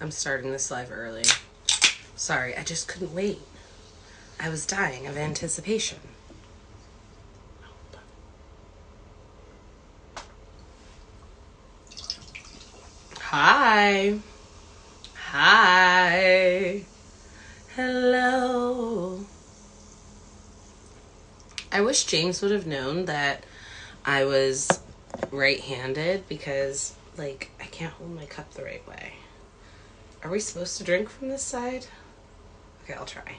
I'm starting this live early. Sorry, I just couldn't wait. I was dying of anticipation. Hi. Hi. Hello. I wish James would have known that I was right-handed because, like, I can't hold my cup the right way. Are we supposed to drink from this side? Okay, I'll try.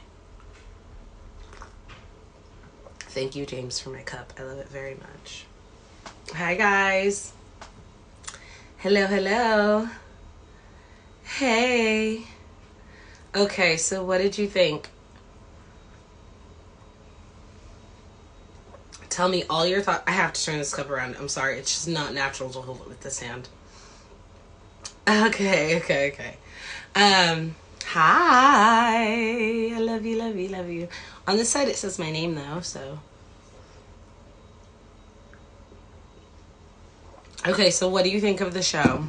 Thank you, James, for my cup. I love it very much. Hi, guys. Hello, hello. Hey. Okay, so what did you think? Tell me all your thoughts. I have to turn this cup around. I'm sorry. It's just not natural to hold it with this hand. Okay. Hi. I love you, love you, love you. On this side, it says my name, though, so. Okay, so what do you think of the show?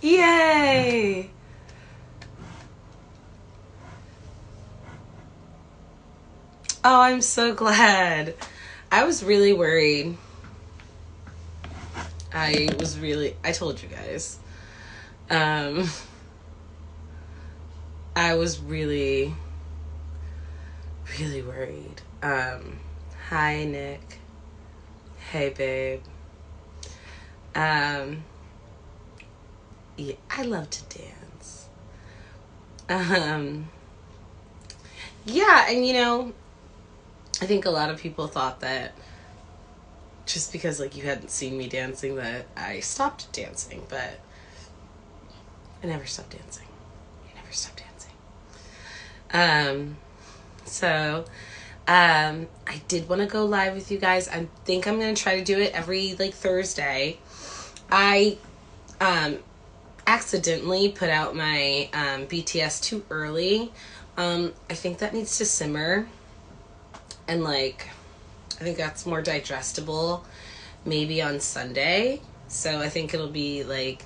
Yay! Oh, I'm so glad. I was really worried. I told you guys. I was really worried. Hi, Nick. Hey, babe. Yeah, I love to dance. Yeah, and I think a lot of people thought that just because, like, you hadn't seen me dancing that I stopped dancing, but I never stopped dancing. I did want to go live with you guys. I think I'm going to try to do it every, like, Thursday. I, accidentally put out my, BTS too early. I think that needs to simmer. And, like, I think that's more digestible maybe on Sunday. So I think it'll be, like,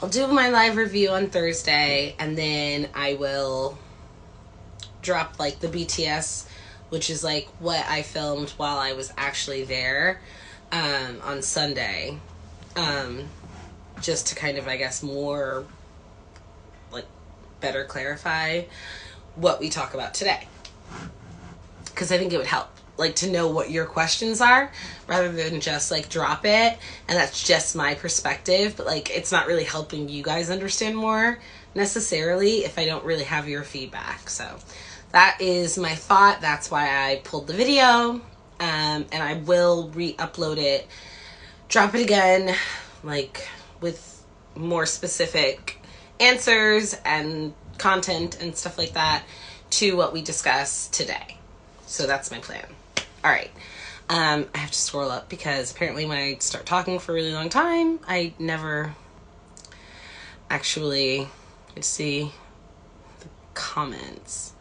I'll do my live review on Thursday, and then I will drop, like, the BTS, which is, like, what I filmed while I was actually there, on Sunday. Just to kind of, I guess, more, like, better clarify what we talk about today. Because I think it would help, like, to know what your questions are rather than just, like, drop it and that's just my perspective, but, like, it's not really helping you guys understand more necessarily if I don't really have your feedback. So that is my thought. That's why I pulled the video, and I will re-upload it, drop it again, like, with more specific answers and content and stuff like that to what we discussed today. So that's my plan. All right. I have to scroll up because apparently when I start talking for a really long time, I never actually get to see the comments.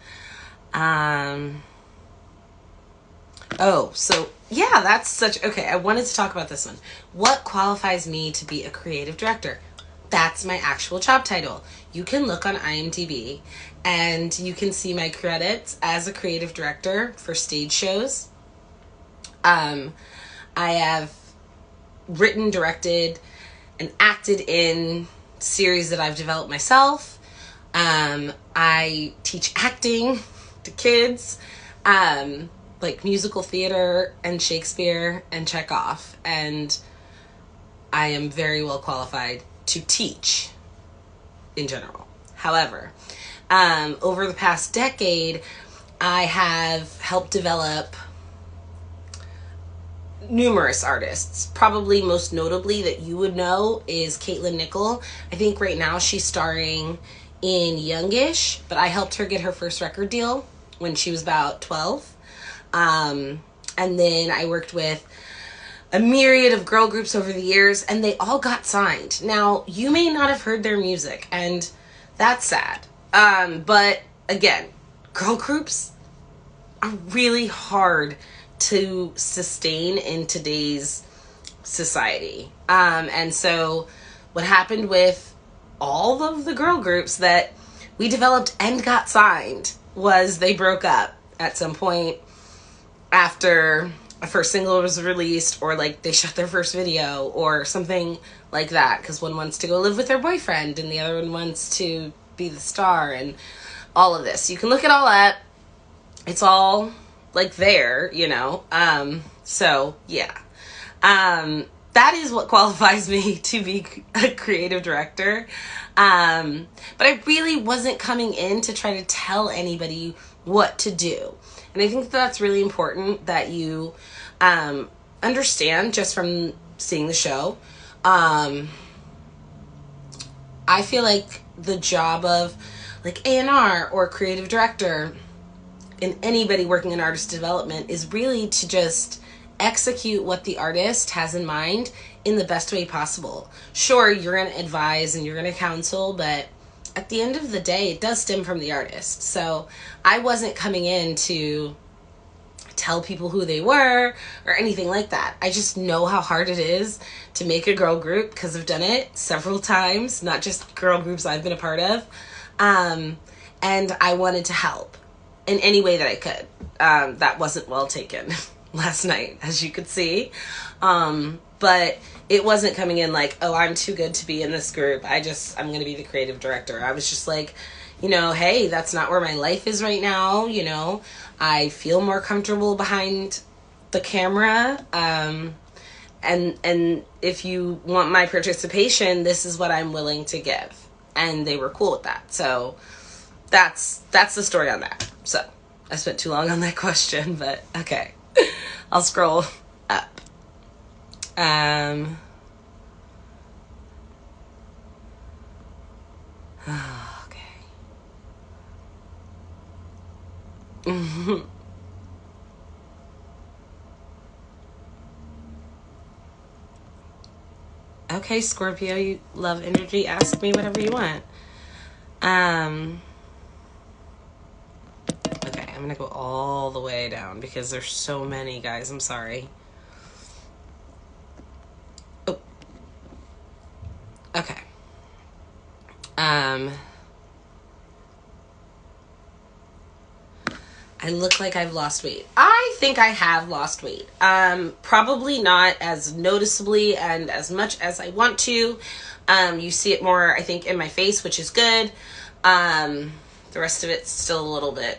Oh, so yeah, that's such, okay, I wanted to talk about this one. What qualifies me to be a creative director? That's my actual job title. You can look on IMDb and you can see my credits as a creative director for stage shows. I have written, directed, and acted in series that I've developed myself. I teach acting to kids, like musical theater and Shakespeare and Chekhov, and I am very well qualified to teach in general. However, over the past decade, I have helped develop numerous artists. Probably most notably that you would know is Caitlin Nickel. I think right now she's starring in Youngish, but I helped her get her first record deal when she was about 12. And then I worked with a myriad of girl groups over the years, and they all got signed. Now, you may not have heard their music, and that's sad. But again, girl groups are really hard to sustain in today's society. And so what happened with all of the girl groups that we developed and got signed was they broke up at some point after a first single was released, or like they shot their first video or something like that, because one wants to go live with their boyfriend and the other one wants to be the star and all of this. You can look it all up. It's all like there, you know. So yeah. That is what qualifies me to be a creative director. But I really wasn't coming in to try to tell anybody what to do. And I think that's really important that you understand just from seeing the show. I feel like the job of like A&R or creative director and anybody working in artist development is really to just execute what the artist has in mind in the best way possible. Sure, you're going to advise and you're going to counsel, but at the end of the day, it does stem from the artist. So I wasn't coming in to tell people who they were or anything like that. I just know how hard it is to make a girl group because I've done it several times, not just girl groups I've been a part of. And I wanted to help in any way that I could. That wasn't well taken last night, as you could see. But it wasn't coming in like, oh, I'm too good to be in this group. I'm going to be the creative director. I was just like, you know, hey, that's not where my life is right now. You know, I feel more comfortable behind the camera. And if you want my participation, this is what I'm willing to give. And they were cool with that. So that's the story on that. So I spent too long on that question, but okay. I'll scroll up. Okay. Okay, Scorpio, you love energy. Ask me whatever you want. Okay, I'm gonna go all the way down because there's so many, guys. I'm sorry. Oh. Okay. I look like I've lost weight. I think I have lost weight. Probably not as noticeably and as much as I want to. You see it more, I think, in my face, which is good. The rest of it's still a little bit.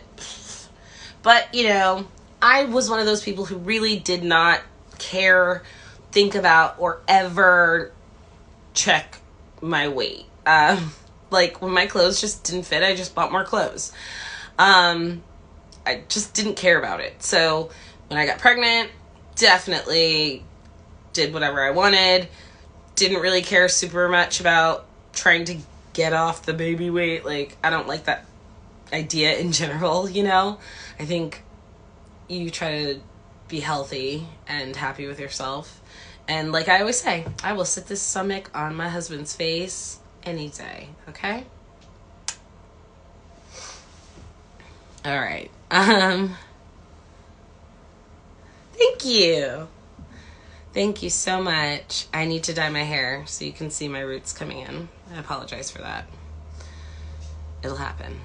But, you know, I was one of those people who really did not care, think about, or ever check my weight. Like, when my clothes just didn't fit, I just bought more clothes. I just didn't care about it. So when I got pregnant, definitely did whatever I wanted. Didn't really care super much about trying to get off the baby weight. Like, I don't like that idea in general, you know? I think you try to be healthy and happy with yourself. And like I always say, I will sit this stomach on my husband's face any day, okay? All right. Thank you. Thank you so much. I need to dye my hair so you can see my roots coming in. I apologize for that. It'll happen.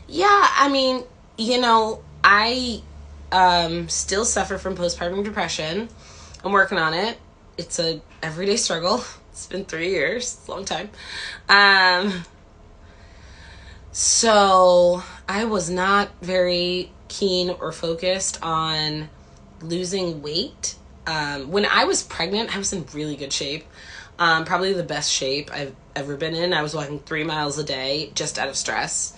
Yeah, I mean, you know, I still suffer from postpartum depression. I'm working on it. It's a everyday struggle. It's been 3 years. It's a long time. So I was not very keen or focused on losing weight. When I was pregnant, I was in really good shape. Probably the best shape I've ever been in. I was walking 3 miles a day just out of stress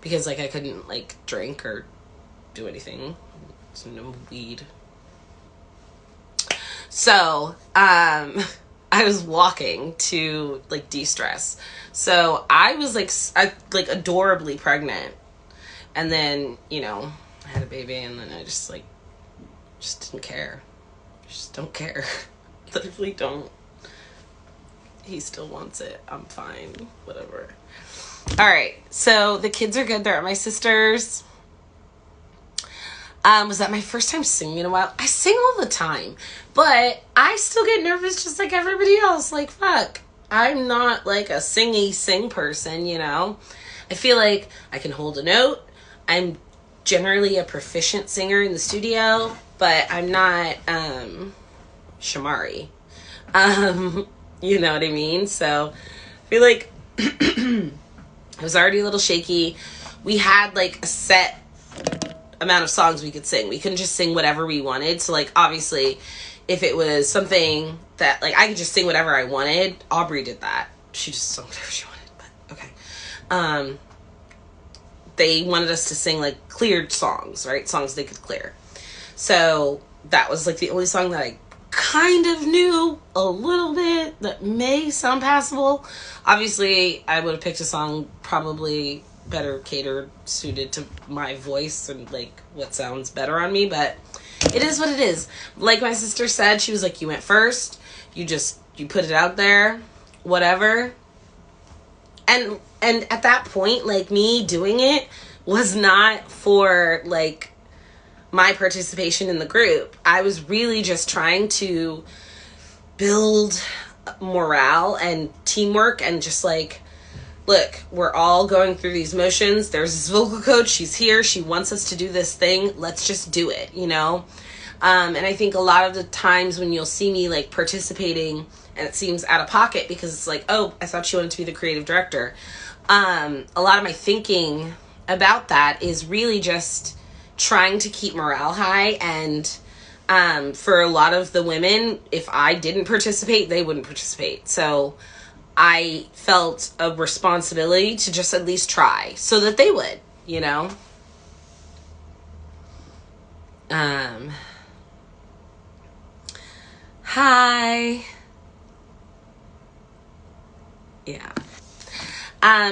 because like I couldn't like drink or do anything. So no weed. So, I was walking to like de-stress. So I was like, adorably pregnant. And then, you know, I had a baby and then I just didn't care. Just don't care. Literally don't. He still wants it. I'm fine. Whatever. All right. So the kids are good. They're at my sister's. Was that my first time singing in a while? I sing all the time, but I still get nervous just like everybody else. Like, fuck. I'm not like a sing person, you know? I feel like I can hold a note. I'm generally a proficient singer in the studio, but I'm not Shamari. You know what I mean? So I feel like I was already a little shaky. We had like a set amount of songs we could sing. We couldn't just sing whatever we wanted. So like obviously if it was something that like I could just sing whatever I wanted, Aubrey did that. She just sung whatever she wanted, but okay. They wanted us to sing like cleared songs, right? Songs they could clear. So that was like the only song that I kind of knew a little bit that may sound passable. Obviously, I would have picked a song probably better catered, suited to my voice and like what sounds better on me, but it is what it is. Like my sister said, she was like, you went first, you put it out there, whatever. And at that point, like me doing it was not for like my participation in the group. I was really just trying to build morale and teamwork and just like, look, we're all going through these motions. There's this vocal coach. She's here. She wants us to do this thing. Let's just do it, you know? And I think a lot of the times when you'll see me like participating and it seems out of pocket because it's like, oh, I thought she wanted to be the creative director. A lot of my thinking about that is really just trying to keep morale high. And for a lot of the women, if I didn't participate, they wouldn't participate. So I felt a responsibility to just at least try so that they would, you know? Hi. Yeah.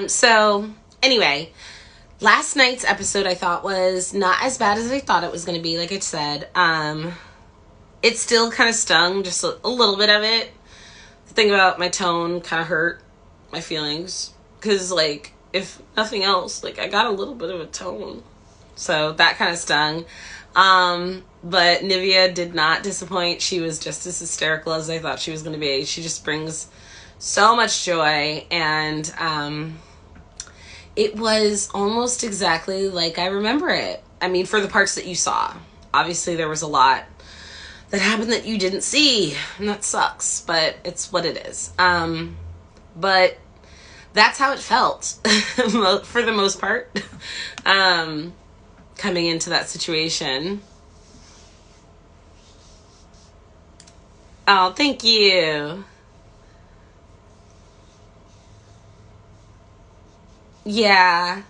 So anyway, last night's episode I thought was not as bad as I thought it was going to be. Like I said, it still kind of stung, just a little bit of it. The thing about my tone kind of hurt my feelings because like, if nothing else, like I got a little bit of a tone. So that kind of stung. But Nivea did not disappoint. She was just as hysterical as I thought she was going to be. She just brings so much joy, and it was almost exactly like I remember it. I mean, for the parts that you saw. Obviously, there was a lot that happened that you didn't see, and that sucks, but it's what it is. But that's how it felt for the most part, coming into that situation. Oh, thank you. Yeah.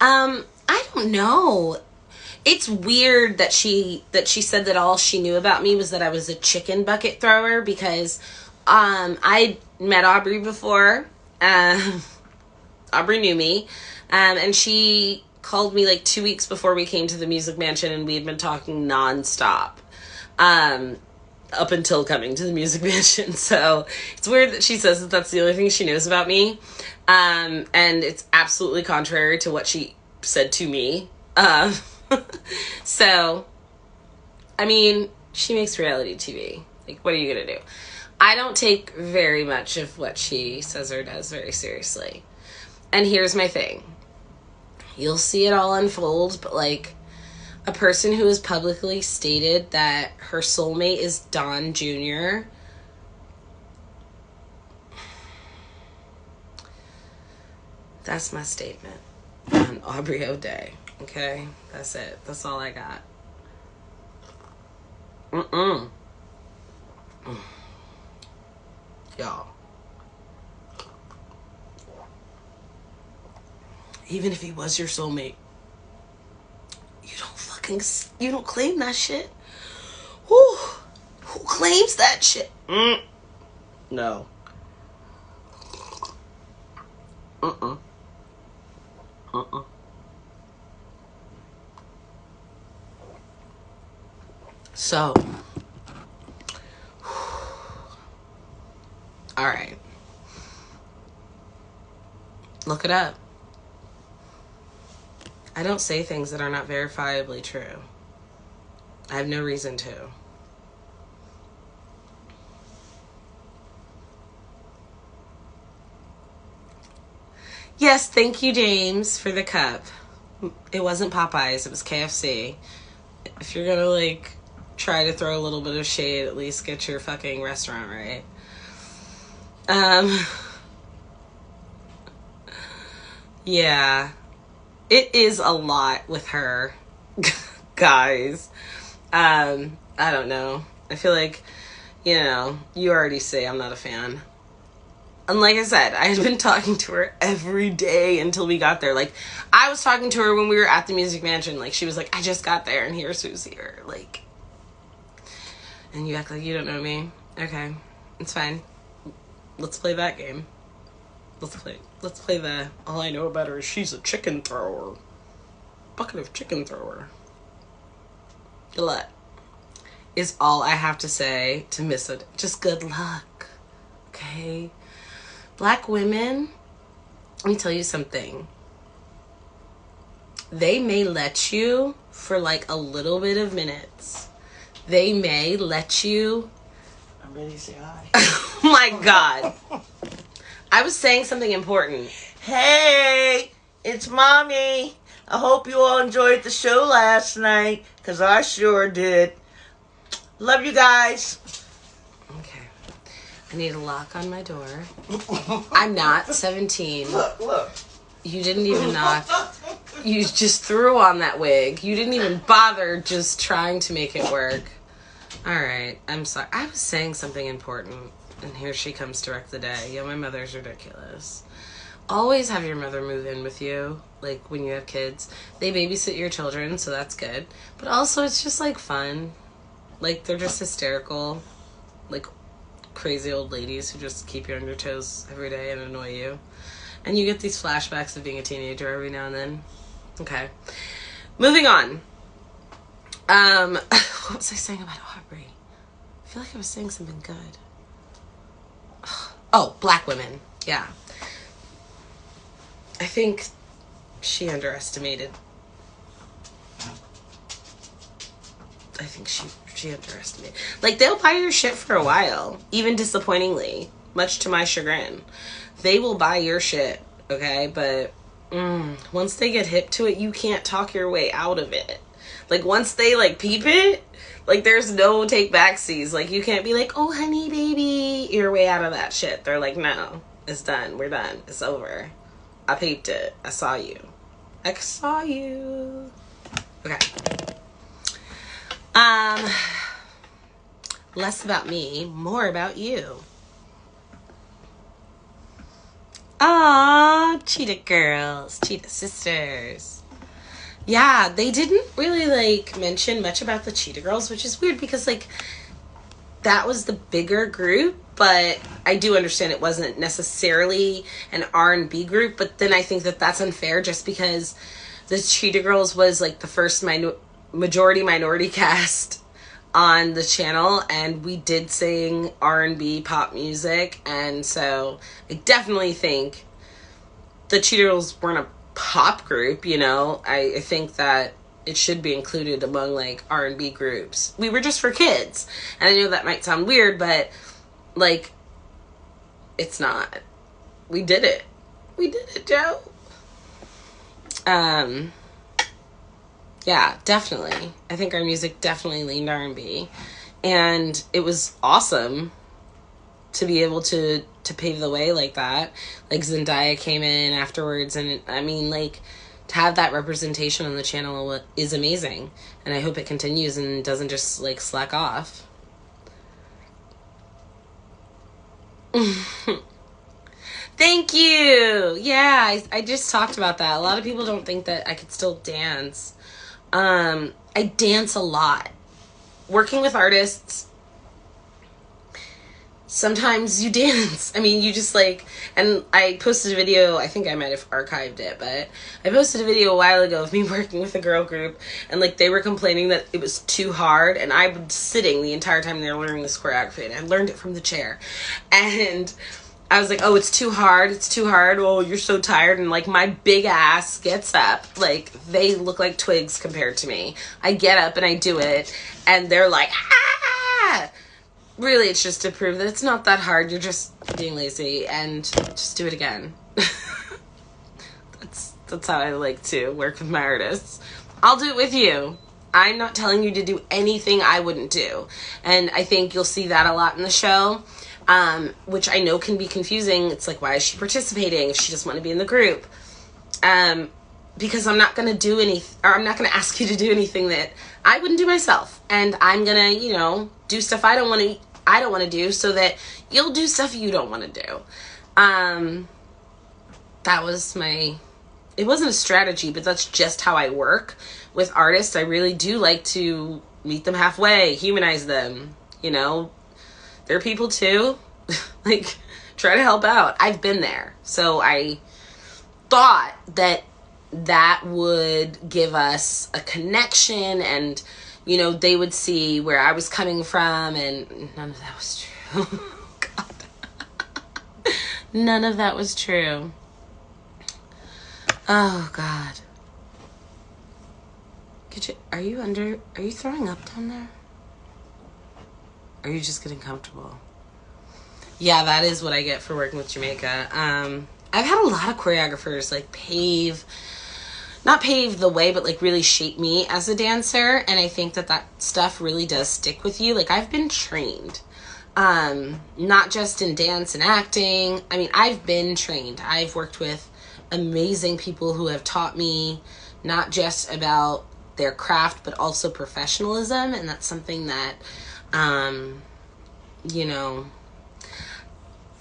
I don't know. It's weird that she said that all she knew about me was that I was a chicken bucket thrower because I met Aubrey before. Aubrey knew me. And she called me like 2 weeks before we came to the Music Mansion, and we had been talking nonstop. Up until coming to the Music Mansion. So it's weird that she says that that's the only thing she knows about me. And it's absolutely contrary to what she said to me. So, I mean, she makes reality TV. Like, what are you going to do? I don't take very much of what she says or does very seriously. And here's my thing. You'll see it all unfold, but like, a person who has publicly stated that her soulmate is Don Jr. That's my statement on Aubrey O'Day. Okay? That's it. That's all I got. Y'all. Even if he was your soulmate, you don't claim that shit. Who claims that shit? No. So, all right. Look it up. I don't say things that are not verifiably true. I have no reason to. Yes, thank you, James, for the cup. It wasn't Popeyes, it was KFC. If you're gonna, like, try to throw a little bit of shade, at least get your fucking restaurant right. Yeah. It is a lot with her. Guys. I don't know. I feel like, you already say I'm not a fan. And like I said, I had been talking to her every day until we got there. Like, I was talking to her when we were at the Music Mansion. Like, she was like, I just got there and here's who's here. Like, and you act like you don't know me. Okay, it's fine. Let's play that game. Let's play the, all I know about her is she's a chicken thrower. Bucket of chicken thrower. Good luck. Is all I have to say to miss it. Just good luck. Okay? Black women, let me tell you something. They may let you for like a little bit of minutes. They may let you. I'm ready to say hi. Oh my God. I was saying something important. Hey, it's Mommy. I hope you all enjoyed the show last night, because I sure did. Love you guys. Okay. I need a lock on my door. I'm not 17. Look. You didn't even knock. You just threw on that wig. You didn't even bother just trying to make it work. All right. I'm sorry. I was saying something important, and here she comes to wreck the day. Yeah, my mother's ridiculous. Always have your mother move in with you, like when you have kids. They babysit your children, so that's good. But also, it's just like fun. Like, they're just hysterical. Like, crazy old ladies who just keep you on your toes every day and annoy you. And you get these flashbacks of being a teenager every now and then. Okay. Moving on. What was I saying about Aubrey? I feel like I was saying something good. Oh, black women. Yeah. I think she underestimated. I think she underestimated. Like, they'll buy your shit for a while, even disappointingly, much to my chagrin. They will buy your shit, okay? But once they get hip to it, you can't talk your way out of it. Like, once they, like, peep it, like, there's no take backsies. Like, you can't be like, oh, honey, baby, your way out of that shit. They're like, no, it's done. We're done. It's over. I peeped it. I saw you. I saw you. Okay. Less about me, more about you. Aww, Cheetah Girls, Cheetah Sisters. Yeah, they didn't really, like, mention much about the Cheetah Girls, which is weird because, like, that was the bigger group, but I do understand it wasn't necessarily an R&B group, but then I think that that's unfair just because the Cheetah Girls was, like, the first majority minority cast on the channel, and we did sing R&B pop music, and so I definitely think the Cheetah Girls weren't a pop group, you know. I think that it should be included among, like, R&B groups. We were just for kids, and I know that might sound weird, but, like, it's not. We did it. We did it, Joe. Yeah, definitely. I think our music definitely leaned R&B. And it was awesome to be able to pave the way like that. Like, Zendaya came in afterwards, and I mean, like, to have that representation on the channel is amazing. And I hope it continues and doesn't just, like, slack off. Thank you! Yeah, I just talked about that. A lot of people don't think that I could still dance. I dance a lot. Working with artists, sometimes you dance. I mean, you just, like, and I posted a video, I think I might have archived it, but I posted a video a while ago of me working with a girl group, and, like, they were complaining that it was too hard, and I was sitting the entire time they were learning this choreography, and I learned it from the chair. And I was like, oh, it's too hard. It's too hard. Oh, you're so tired. And like my big ass gets up. Like they look like twigs compared to me. I get up and I do it. And they're like, ah! Really, it's just to prove that it's not that hard. You're just being lazy and just do it again. That's how I like to work with my artists. I'll do it with you. I'm not telling you to do anything I wouldn't do. And I think you'll see that a lot in the show, which I know can be confusing. It's like, why is she participating if she doesn't want to be in the group? Because I'm not going to do I'm not going to ask you to do anything that I wouldn't do myself. And I'm going to, do stuff I don't want to do so that you'll do stuff you don't want to do. That was it wasn't a strategy, but that's just how I work with artists. I really do like to meet them halfway, humanize them, they're people too. Like, try to help out. I've been there. So I thought that would give us a connection and, they would see where I was coming from, and none of that was true. God. None of that was true. Oh, God. Are you throwing up down there? Or are you just getting comfortable? Yeah, that is what I get for working with Jamaica. I've had a lot of choreographers not pave the way, but like really shape me as a dancer. And I think that stuff really does stick with you. Like, I've been trained, not just in dance and acting. I mean, I've been trained. I've worked with amazing people who have taught me not just about their craft, but also professionalism. And that's something that,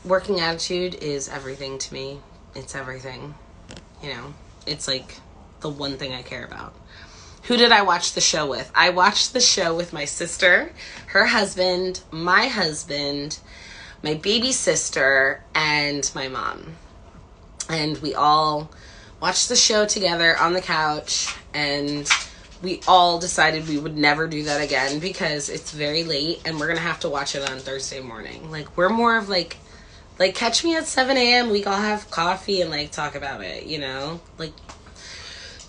working attitude is everything to me. It's everything. It's like the one thing I care about. Who did I watch the show with? I watched the show with my sister, her husband, my baby sister, and my mom. And we all watched the show together on the couch, and we all decided we would never do that again because it's very late and we're going to have to watch it on Thursday morning. Like, we're more of like catch me at 7 a.m. We all have coffee and like talk about it, Like,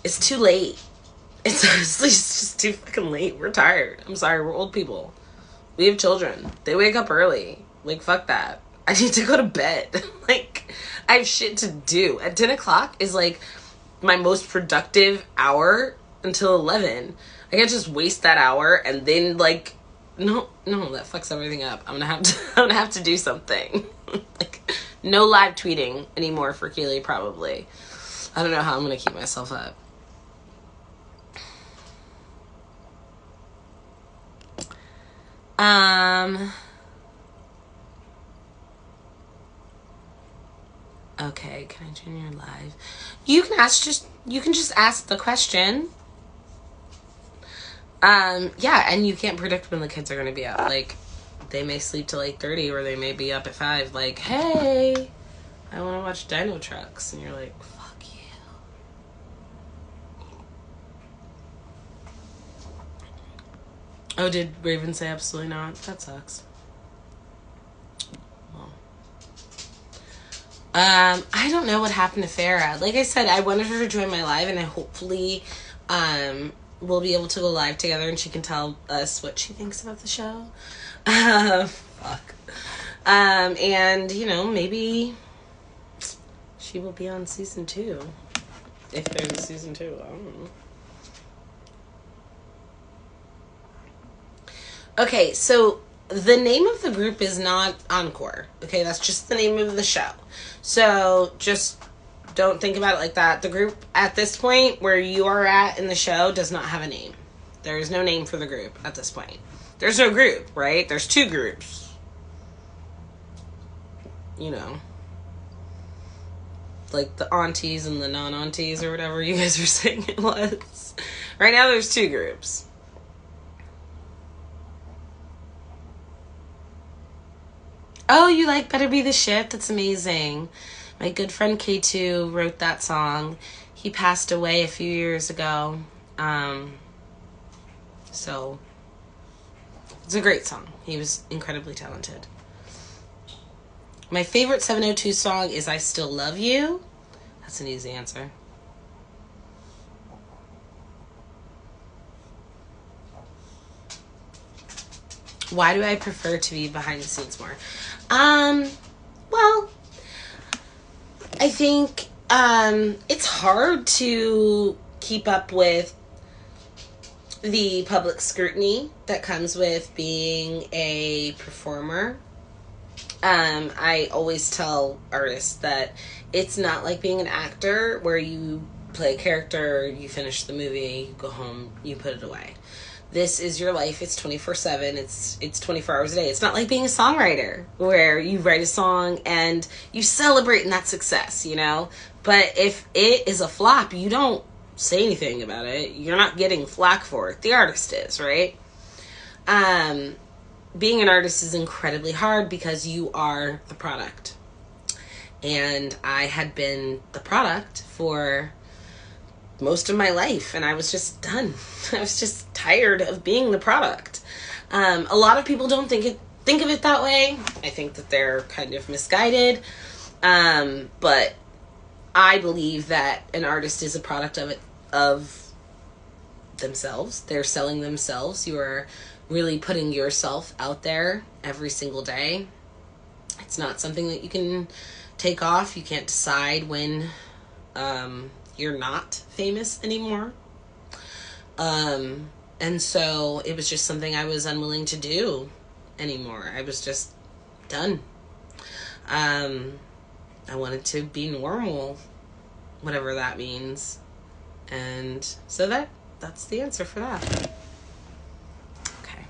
it's too late. It's honestly just too fucking late. We're tired. I'm sorry, we're old people. We have children. They wake up early. Like, fuck that. I need to go to bed. Like, I have shit to do. At 10 o'clock is like my most productive hour until 11. I can't just waste that hour and then like, no, that fucks everything up. I'm gonna have to do something. Like, no live tweeting anymore for Kiely, probably. I don't know how I'm gonna keep myself up. Okay, can I join your live? You can just ask the question. Yeah, and you can't predict when the kids are gonna be up. Like, they may sleep till 8:30 or they may be up at 5. Like, hey, I want to watch Dino Trucks, and you're like, fuck you. Oh, did Raven say absolutely not? That sucks. Well, I don't know what happened to Farah. Like I said, I wanted her to join my live, and I hopefully, we'll be able to go live together and she can tell us what she thinks about the show. Fuck. And, maybe she will be on season 2. If there's a season 2, I don't know. Okay, so the name of the group is not Encore. Okay, that's just the name of the show. So just don't think about it like that. The group at this point where you are at in the show does not have a name. There is no name for the group at this point. There's no group, right? There's 2 groups. Like the aunties and the non-aunties or whatever you guys were saying it was. Right now there's 2 groups. Oh, you like Better Be the Ship? That's amazing. My good friend K2 wrote that song. He passed away a few years ago. So it's a great song. He was incredibly talented. My favorite 702 song is I Still Love You. That's an easy answer. Why do I prefer to be behind the scenes more? Well, I think it's hard to keep up with the public scrutiny that comes with being a performer. I always tell artists that it's not like being an actor where you play a character, you finish the movie, you go home, you put it away. This is your life. It's 24/7. It's 24 hours a day. It's not like being a songwriter where you write a song and you celebrate in that success, you know? But if it is a flop, you don't say anything about it. You're not getting flack for it. The artist is, right? Being an artist is incredibly hard because you are the product. And I had been the product for most of my life, and I was just done. I was just tired of being the product. A lot of people don't think of it that way. I think that they're kind of misguided. But I believe that an artist is a product of themselves. They're selling themselves. You are really putting yourself out there every single day. It's not something that you can take off. You can't decide when you're not famous anymore. And so it was just something I was unwilling to do anymore. I was just done. I wanted to be normal, whatever that means. And so that's the answer for that. Okay.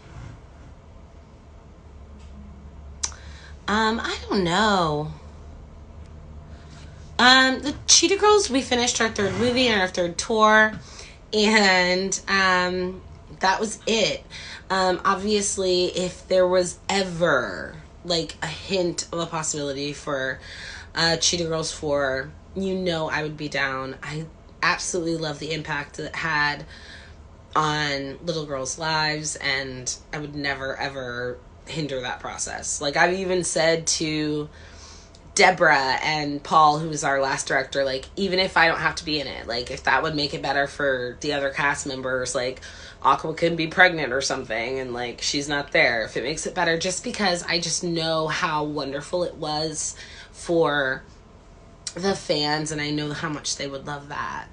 I don't know. The Cheetah Girls, we finished our third movie and our third tour, and that was it. Obviously, if there was ever like a hint of a possibility for Cheetah Girls 4, you know I would be down. I absolutely love the impact that it had on little girls' lives, and I would never ever hinder that process. Like, I've even said to Deborah and Paul, who was our last director, like, even if I don't have to be in it, like, if that would make it better for the other cast members, like, Aqua could be pregnant or something, and, like, she's not there, if it makes it better, just because I just know how wonderful it was for the fans, and I know how much they would love that.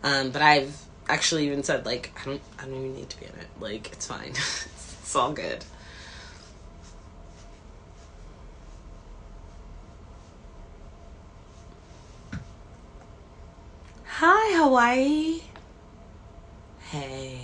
But I've actually even said, like, I don't even need to be in it. Like, it's fine. It's all good. Hi, Hawaii. Hey.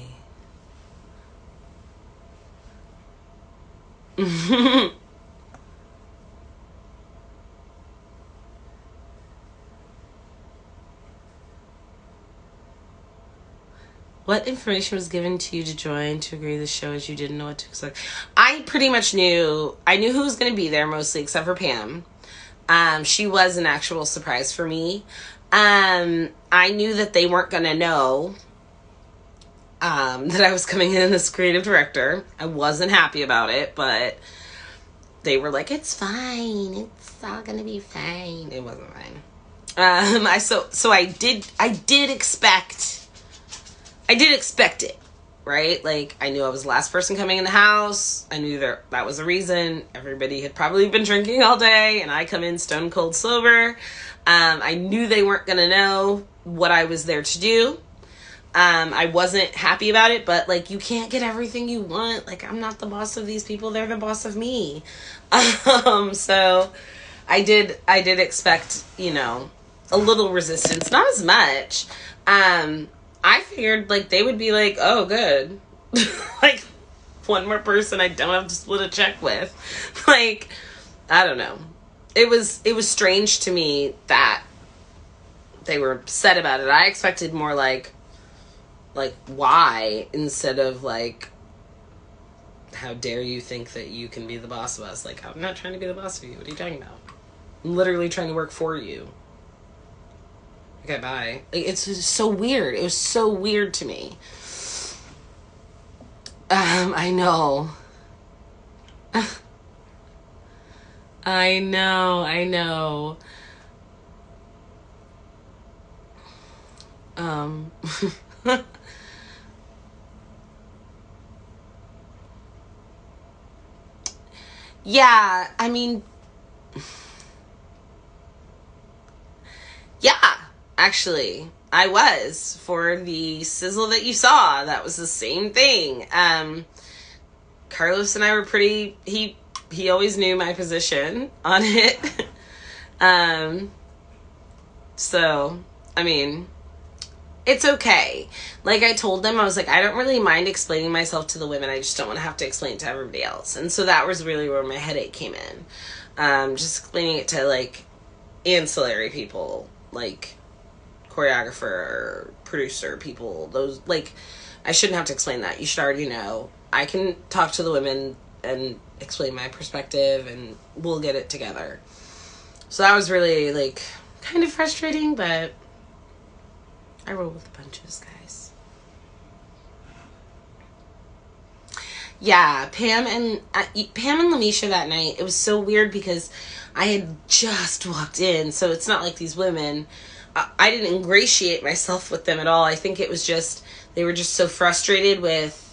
What information was given to you to join to agree to the show as you didn't know what to expect? I pretty much knew. I knew who was going to be there mostly, except for Pam. She was an actual surprise for me. I knew that they weren't going to know that I was coming in as creative director. I wasn't happy about it, but they were like, it's fine. It's all going to be fine. It wasn't fine. I did expect it, right? Like, I knew I was the last person coming in the house. I knew that was the reason. Everybody had probably been drinking all day, and I come in stone cold sober. I knew they weren't going to know what I was there to do. I wasn't happy about it, but, like, you can't get everything you want. Like, I'm not the boss of these people. They're the boss of me. So I did expect, a little resistance. Not as much. I figured, like, they would be like, oh, good. Like, one more person I don't have to split a check with. Like, I don't know. It was strange to me that they were upset about it. I expected more like, why, instead of, like, how dare you think that you can be the boss of us? Like, I'm not trying to be the boss of you. What are you talking about? I'm literally trying to work for you. Okay, bye. It's so weird. It was so weird to me. I know. I know, I know. Um, yeah, I mean, yeah, actually, I was for the sizzle that you saw. That was the same thing. Carlos and I were pretty. He always knew my position on it. um, so I mean, it's okay. Like I told them, I was like, I don't really mind explaining myself to the women. I just don't want to have to explain it to everybody else. And so that was really where my headache came in. Just explaining it to like ancillary people, like choreographer, producer people. Those like, I shouldn't have to explain that. You should already know. I can talk to the women and explain my perspective, and we'll get it together. So that was really like kind of frustrating, but I roll with the punches, guys. Yeah, Pam and Lamisha that night. It was so weird because I had just walked in, so it's not like these women. I didn't ingratiate myself with them at all. I think it was just they were just so frustrated with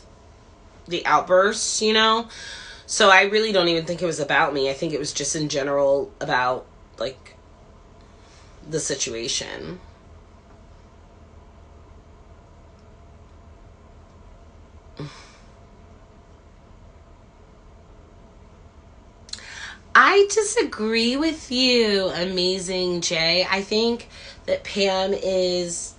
the outbursts, you know. So I really don't even think it was about me. I think it was just in general about like the situation. I disagree with you, Amazing Jay. I think that Pam is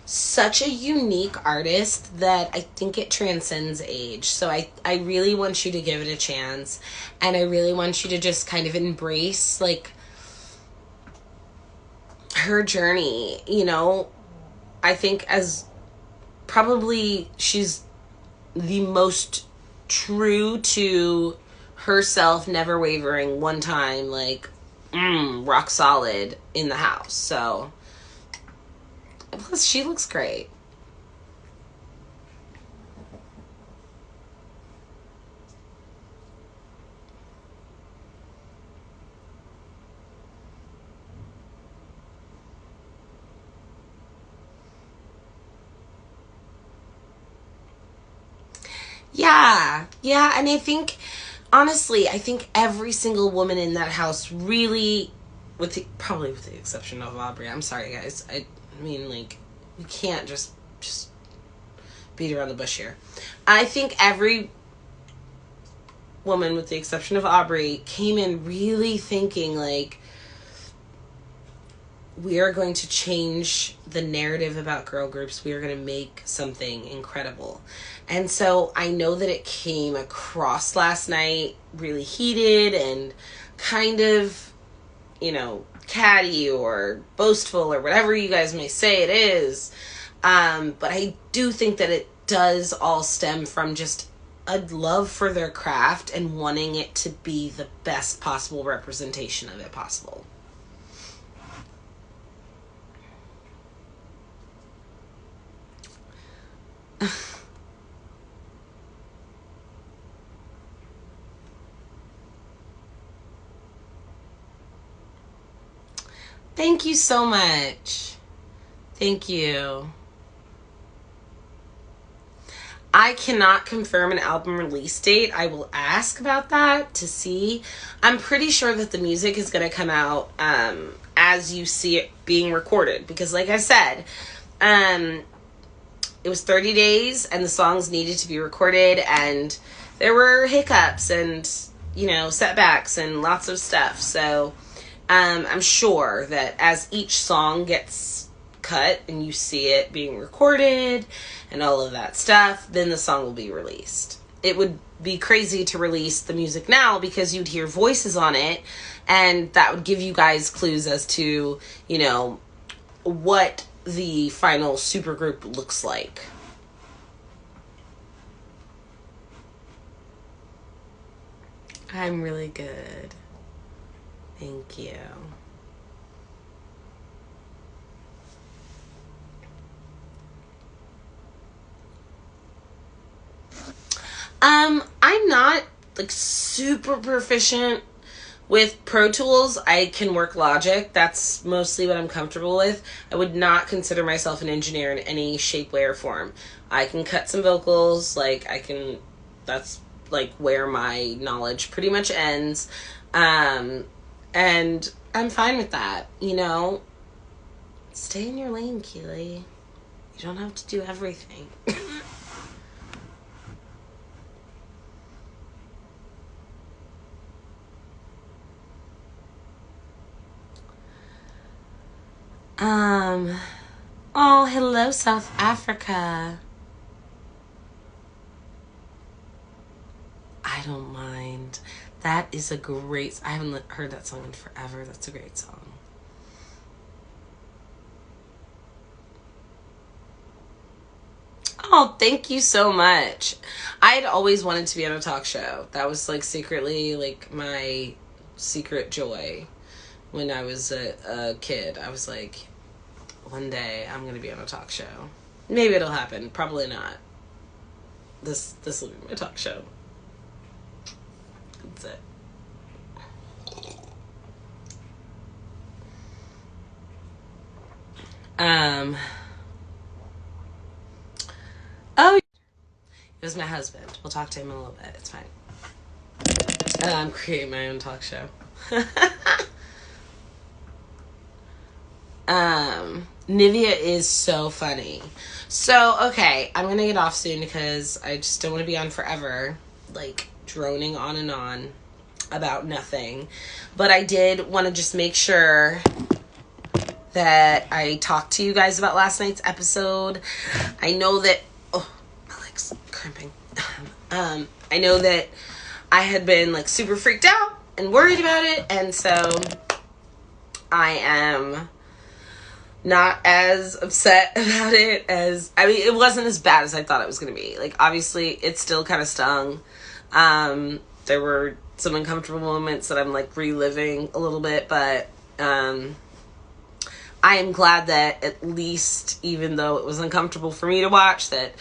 such a unique artist that I think it transcends age. So I really want you to give it a chance. And I really want you to just kind of embrace, like, her journey. You know, I think as probably she's the most true to herself, never wavering one time, like, rock solid in the house. So, plus, she looks great. Yeah, yeah, and I think, honestly, I think every single woman in that house really, probably with the exception of Aubrey. I'm sorry, guys. I mean, like, you can't just beat around the bush here. I think every woman, with the exception of Aubrey, came in really thinking like we are going to change the narrative about girl groups. We are going to make something incredible. And so I know that it came across last night really heated and kind of, you know, catty or boastful or whatever you guys may say it is. But I do think that it does all stem from just a love for their craft and wanting it to be the best possible representation of it possible. Thank you so much. Thank you. I cannot confirm an album release date. I will ask about that to see. I'm pretty sure that the music is going to come out as you see it being recorded. Because like I said, it was 30 days and the songs needed to be recorded. And there were hiccups and, you know, setbacks and lots of stuff. So I'm sure that as each song gets cut and you see it being recorded and all of that stuff, then the song will be released. It would be crazy to release the music now because you'd hear voices on it and that would give you guys clues as to, you know, what the final supergroup looks like. I'm really good. Thank you. I'm not like super proficient With Pro Tools, I can work Logic. That's mostly what I'm comfortable with. I would not consider myself an engineer in any shape, way, or form. I can cut some vocals, that's like where my knowledge pretty much ends. And I'm fine with that, you know? Stay in your lane, Keely. You don't have to do everything. Oh, hello, South Africa. I don't mind. That is a great... I haven't heard that song in forever. That's a great song. Oh, thank you so much. I had always wanted to be on a talk show. That was like secretly like my secret joy when I was a kid. I was like, one day I'm going to be on a talk show. Maybe it'll happen. Probably not. This will be my talk show. That's it. Oh, it was my husband. We'll talk to him in a little bit. It's fine. I'm creating my own talk show. Nivea is so funny. So, okay, I'm gonna get off soon because I just don't want to be on forever, like, droning on and on about nothing. But I did want to just make sure that I talked to you guys about last night's episode. I know that... Oh, my leg's cramping. I know that I had been, like, super freaked out and worried about it, and so I am not as upset about it as... I mean, it wasn't as bad as I thought it was going to be. Like, obviously, it still kind of stung. There were some uncomfortable moments that I'm, like, reliving a little bit, but I am glad that at least, even though it was uncomfortable for me to watch, that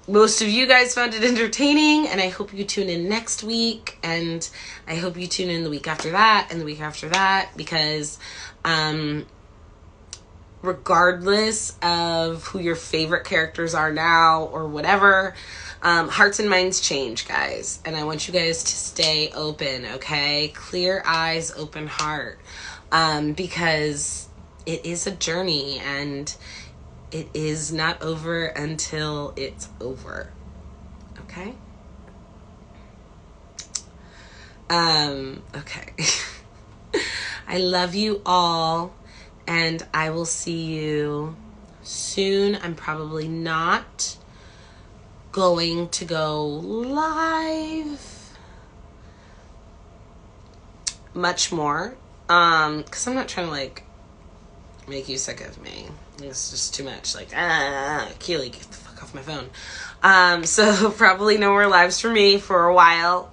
most of you guys found it entertaining, and I hope you tune in next week, and I hope you tune in the week after that, and the week after that, because regardless of who your favorite characters are now or whatever, hearts and minds change, guys, and I want you guys to stay open, okay? Clear eyes, open heart, because it is a journey, and it is not over until it's over, okay? Okay. I love you all, and I will see you soon. I'm probably not going to go live much more, because I'm not trying to, like, make you sick of me. It's just too much. Like, Keely, get the fuck off my phone. So probably no more lives for me for a while,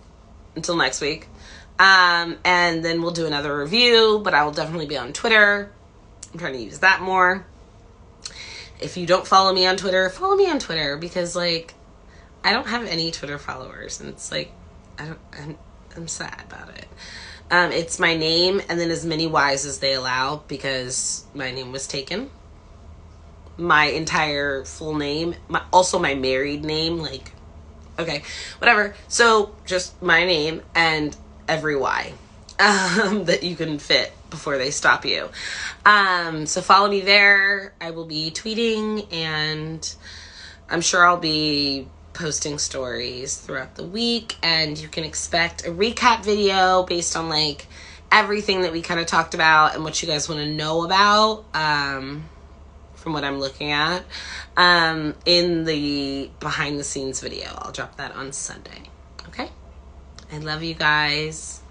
until next week. And then we'll do another review, but I will definitely be on Twitter. I'm trying to use that more. If you don't follow me on Twitter, follow me on Twitter, because, like, I don't have any Twitter followers, and it's like, I'm sad about it. It's my name and then as many Y's as they allow, because my name was taken. My entire full name, also my married name, like, okay, whatever. So just my name and every Y that you can fit before they stop you. So follow me there. I will be tweeting, and I'm sure I'll be posting stories throughout the week, and you can expect a recap video based on, like, everything that we kind of talked about and what you guys want to know about, from what I'm looking at, in the behind the scenes video. I'll drop that on Sunday. Okay? I love you guys.